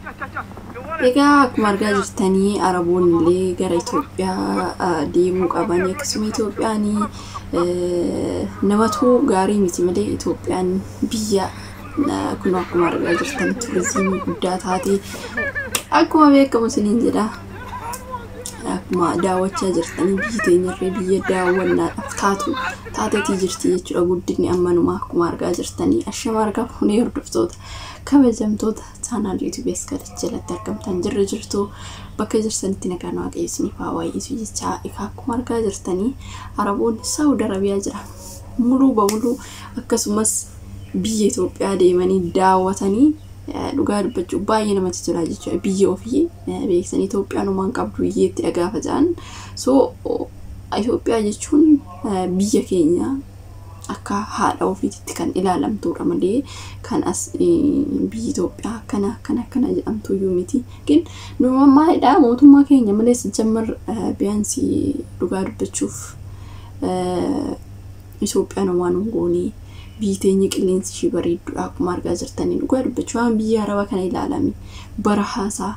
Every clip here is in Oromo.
Egaa akkuma argaa jirtanii Araboonni gara Itoophiyaa deemuu qaban akkasuma Itoophiyaan namatu gaarii miti malee Itoophiyaan biyya kun akkuma argaa jirtan turizimii guddaa taate akkuma beekamu isiniin jedha akkuma daawwachaa jirtanii biyyi teenyarree biyya daawwannaadhaaf taatetii jirti jechuudha guddinni ammanuma akkuma argaa jirtanii ashama argaa fuunee hordoftoota kabajamtoota channel YouTube jalatti argamtan jirtu bakka jirtanitti nagaan waaqayyoon faawaayisu jecha akkuma argaa jirtanii Araboonni Saudi Arabiyaa jira muluu bawulu akkasumas biyya Itoophiyaa deemanii daawwatanii dhugaa dubbachuu baay'ee namatti tola jechuudha biyya ofii beeksanii Itoophiyaan uumaan qabdu biyyeetti dhagaafatan so Itoophiyaa jechuun biyya keenya akka haadha ofiitti kan ilaalamtuudha malee kan as biyya Itoophiyaa kana jedhamtu yuumiti kin numa maayidha mootummaa keenya malee jammar biyaansi dhugaa dubbachuuf Itoophiyaan waan goonii biyyi teenya qilleensi ishee bareedduudha akkuma argaa jirtanii dhugaa dubbachuu waan biyya Arabaa kana ilaalame barahaasaa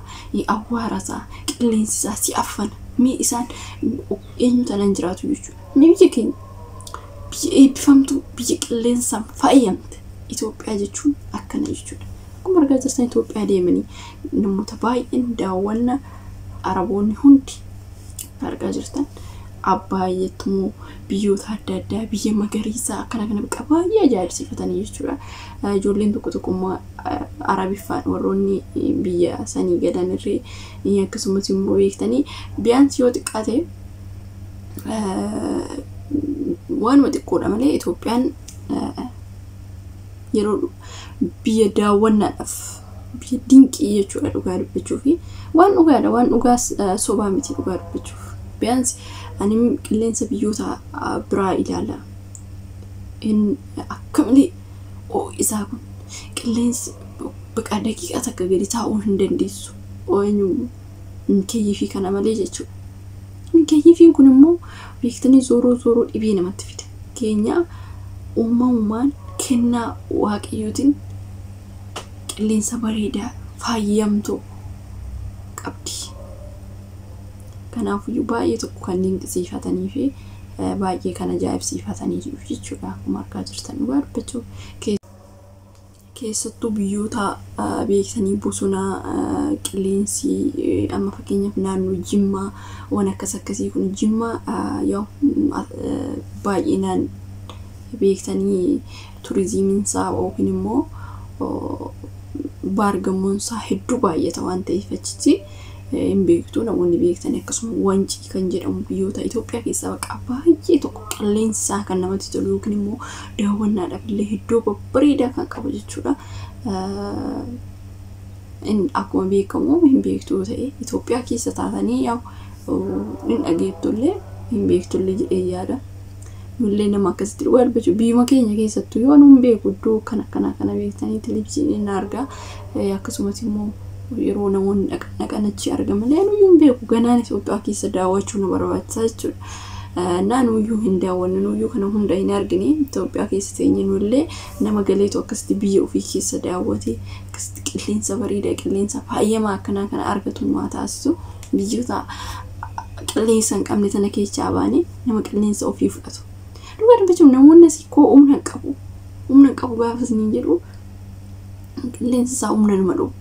awwaarasaa qilleensisaa si affana mee isaan eenyu tanan jiraatu jechuudha biyya keenya biyya eebbifamtu biyya qilleensaan faayamte Itoophiyaa jechuun akkana jechuudha akkuma argaa jirtan Itoophiyaa deemanii namoota baay'een daawwanna Araboonni hundi argaa jirtan abbaayyeetumoo biyyoota adda addaa biyya magariisaa akkana baay'ee ajaa'ibsiifatanii jechuudha ijoolleen tokko Arabiffaan warroonni biyya sanii gadan irree akkasumas immoo beektanii biyaansi yoo xiqqaate waan xiqqoodha malee Itoophiyaan yeroo biyya daawwannaadhaaf biyya dinqii jechuudha dhugaa dubbachuuf waan dhugaas sobaa miti dhugaa dubbachuuf biyaansi ani qilleensa biyyoota biraa ilaala in akkamli isaa kun qilleensi baqa daqiiqaa takka gadi taa'uu hin dandeessu eenyu keeyyifi kana malee jechuudha keeyyifiin kun immoo beektanii zooroo dhibee namatti fida keenya uumamumaan kennaa waaqayyootiin qilleensa bareedaa faayamtu qabdi kanaafuu baay'ee tokko kan dinqisiifatanii fi baay'ee kan ajaa'ibsiifatanii jiru jechuudha akkuma argaa jirtan dhugaa dubbachuu keessattuu biyyoota beektanii bosona qilleensi amma fakkeenyaaf naannoo Jimmaa waan akkasii kun Jimmaa yoo baay'inaan beektanii turizimiin isaa yookiin immoo baargamoon isaa hedduu baay'ata waan ta'eef achitti in beektu namoonni beektanii akkasuma wancii kan jedhamu biyyoota Itoophiyaa keessaa baqa baay'ee tokko qilleensi isaa kan namatti tolu yookiin immoo daawwannaadhaaf illee hedduu babbareedaa kan qabu jechuudha in akkuma beekamu hin beektu ta'e Itoophiyaa keessa taatanii yaa in dhageettullee hin beektullee jedhee yaada nullee nama akkasitti dhugaa dubbachuu biyya keenya keessattuu yoo nun beeku iddoo kana beektanii televiziyoonii argaa akkasumas immoo yeroo namoonni dhaqanachi argaman nuyyuu beeku ganaan Itoophiyaa keessa daawwachuu nu barbaachisaa jechuudha naannoyyuu hin daawwannu nuyyuu kana hunda hin argine Itoophiyaa keessa teenye nullee nama galeetu akkasitti biyya ofii keessa daawwate akkasitti qilleensa bareedaa qilleensa faayamaa akkana kana argatu nu taasisu biyyoota qilleensa hin qabne tana keessaa baane nama qilleensa ofii fudhatu dhugaa dubbachuun namoonni koo humna qabu gaafa isiniin jedhu qilleensa isaa humna nama dhabu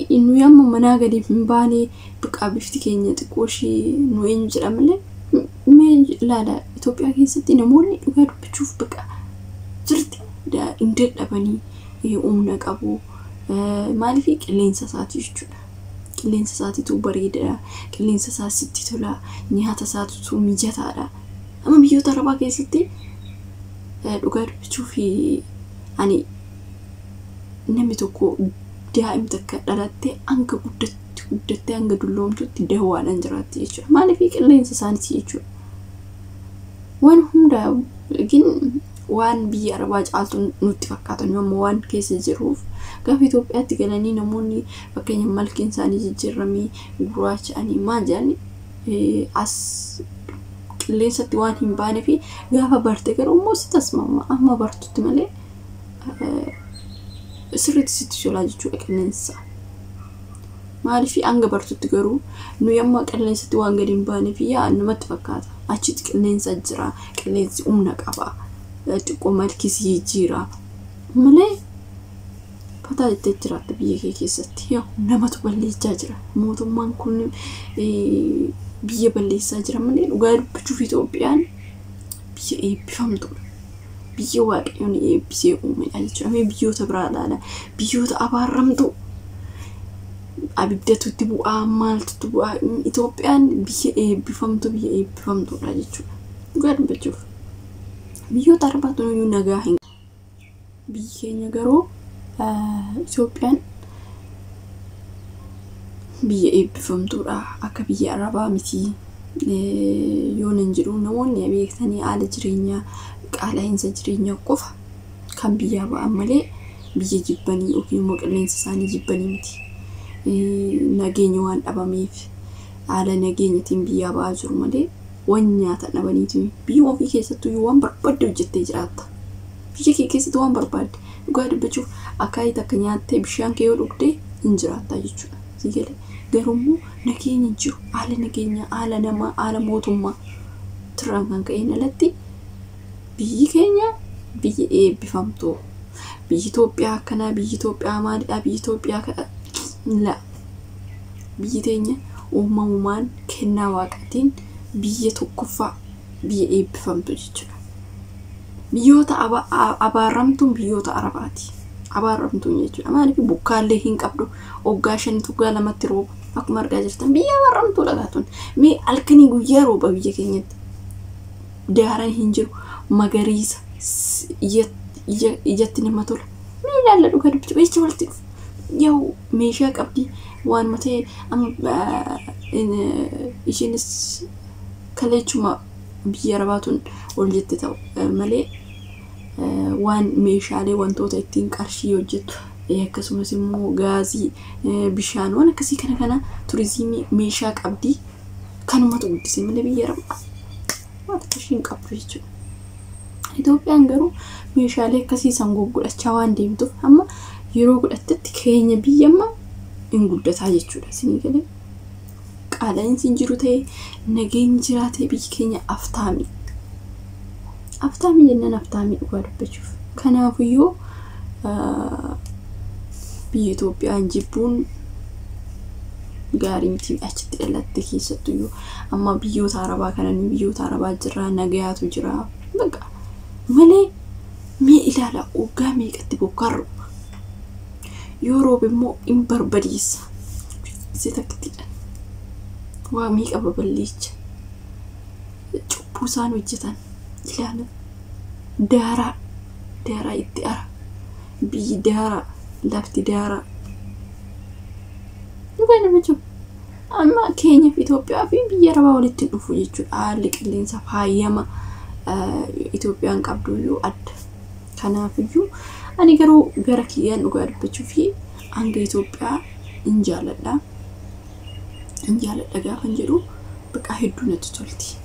inu yamma manaa gadi hin baane buqaa bifti keenya xiqqooshii nu eenyu jedhamalee mee laala Itoophiyaa keessatti namoonni dhugaa dubbachuuf baqa jirti hin dadhabanii humna qabu maaliif qilleensa isaati jechuudha qilleensa isaatiitu bareedaa qilleensa isaa sitti tola nyaata isaatiitu mijataadha amma biyyoota Arabaa keessatti dhugaa dubbachuuf ani namni tokko daa'im takka dhalattee hanga guddattee hanga dulloomtutti daawwaadhaan jiraatti jechuudha maaliif qilleensa isaaniiti jechuudha waan hunda gin waan biyya Arabaa caaltu nutti fakkaatan yommuu waan keessa jiruuf gaafa Itoophiyaatti galanii namoonni fakkeenyaaf malkiin isaanii jijjiiramee gurraacha'anii maal jedhanii as qilleensatti waan hin baane fi gaafa barte garuu immoo si tasmama amma bartutti malee sirriitti sitti tolaa jechuudha qilleensa. Maaliif hanga bartutti garuu nu yamma qilleensatti waan gadi hin baaneef yaa namatti fakkaata. Achitti qilleensa jira, qilleensi humna qaba. Xiqqoo malkisii jira. Malee fataa itti jiraata biyya kee keessatti. Yoo namatu balleessaa jira. Mootummaan kun biyya balleessaa jira malee dhugaa dubbachuuf Itoophiyaan biyya eebbifamtuudha. Biyya waaqayyoon eebbisee uumedha jechuudha. Mee biyyoota biraa ilaala. Biyyoota abaarramtu abiddatutti bu'aa maaltu bu'aa Itoophiyaan biyya eebbifamtuudha jechuudha. Dhugaa dubbachuuf biyyoota arbaatu nuyi nagaa hin biyyi keenya garuu Itoophiyaan biyya eebbifamtuudha akka biyya arabaa miti. Yoo nan jedhu namoonni beektanii haala jireenyaa qaala'insa jireenyaa qofa kan biyya ba'an malee biyya jibbanii yookiin immoo qilleensa isaanii jibbanii miti. Nageenya waan dhabameef haala nageenyatiin biyya ba'aa jiru malee waan nyaata dhabaniitu biyya ofii keessattuu waan barbaadde hojjettee jiraatta. Biyya kee keessatti waan barbaadde dhugaa dubbachuuf akkaayitti akka nyaattee bishaan kee yoo dhugdee hin jiraattaa jechuudha. Sigalee garuu nageenya jiru haala nageenya haala namaa haala mootummaa turaan kan ka'een alatti biyyi keenya biyya eebbifamtuu biyyi Itoophiyaa akkanaa biyyi Itoophiyaa maalidhaa biyyi Itoophiyaa la biyyi teenya uumamumaan kennaa waaqatiin biyya tokkoffaa biyya eebbifamtu jechuudha. Biyyoota abaarramtuun biyyoota arabaati. Abaarramtuun jechuudha. Maaliif bukkaallee hin qabdu hoggaa 5 tuggaa 2tti rooba akkuma argaa jirtan biyya abaarramtuudha gaatun. Mee halkanii guyyaa rooba biyya keenyatti daaraan hin jiru magariisa ijatti nama tola. Mee ilaalla dhugaa dubbisu jecha walitti yoo meeshaa qabdi waan matee ishiinis kaleechuma biyya arabaatuun ol jette ta'u malee waan meeshaalee wantoota ittiin qarshii hojjetu akkasumas immoo gaazii bishaan waan akkasii kana turizimii meeshaa qabdi kanumatu guddisee malee biyya arabaa waan qarshii qabdu jechuudha. Itoophiyaan garuu meeshaalee akkasii san gurgurachaa waan deemtuuf amma yeroo godhattetti keenya biyyamma hin guddataa jechuudha. Isinii galee qaala'insi hin jiru ta'e nageenyi jiraatee biyyi keenya aftaami jennaan aftaami dhugaa dubbachuuf. Kanaafiyyuu biyya Itoophiyaan jibbuun gaarii miti achitti dhalatte keessattuyyuu amma biyyoota arabaa kananii biyyoota arabaa jirraa nagayaatu jira baqa malee mee ilaala waggaa meeqatti bokkarru yoo roobe immoo hin barbadiisa isa takkitidha. Waa meeqa baballeecha cubbuu isaan hojjetan ilaala. Daaraa itti ara biyyi daaraa lafti daaraa dhugaa dubbachuuf amma keenyaaf Itoophiyaa fi biyya arabaa walitti dhufu jechuudha. Haalli qilleensa faayama Itoophiyaan qabdu yoo adda. Kanaafiyyuu ani garuu gara kiyyaan dhugaa dubbachuu fi hanga Itoophiyaa hin jaaladha gaafan jedhu baqa hedduu natti tolti.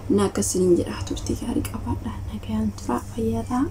Naakasiniin jedhaa turtii gaarii qabaadha. Nagayaan turaa fayyadaa.